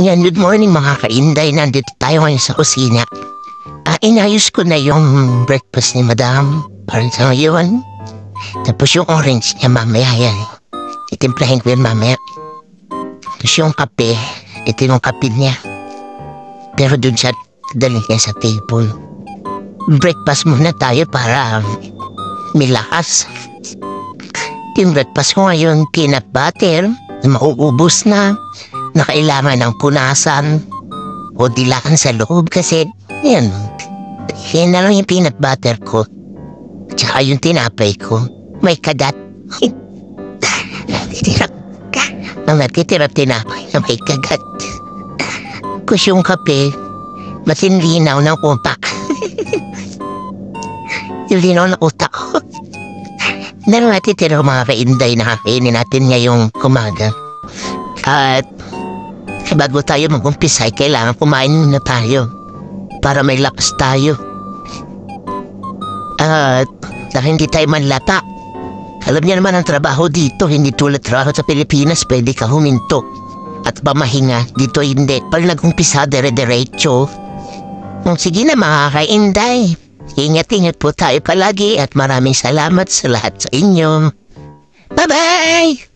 Yan, good morning mga kainday. Nandito tayo ngayon sa kusina. Inayos ko na yung breakfast ni Madam para sa ngayon. Tapos yung orange niya mamaya yan. Itimplahin ko yan mamaya. Tapos yung kape, ito yung kape niya. Pero dun siya dali niya sa table. Breakfast muna tayo para may lakas. Yung breakfast ko ngayon, peanut butter, na mauubos na kailangan ng punasan o dilaan sa loob kasi yan na lang yung peanut butter ko tsaka yung tinapay ko may kagat. Natitirap tinapay na may kagat. Kus yung kape masinlinaw ng utak. Yung linaw ng utak ko. Meron natitira mga kainday na kakainin natin ngayong umaga. At bago tayo mag-umpisa, kailangan kumain muna tayo para may lakas tayo. At dahil hindi tayo manlata, alam niya naman ang trabaho dito, hindi tulad trabaho sa Pilipinas, pwede ka huminto at pamahinga. Dito hindi. Pag nag-umpisa, dire-diretso. Sige na mga kainday, ingat-ingat po tayo palagi at maraming salamat sa lahat sa inyo. Bye-bye!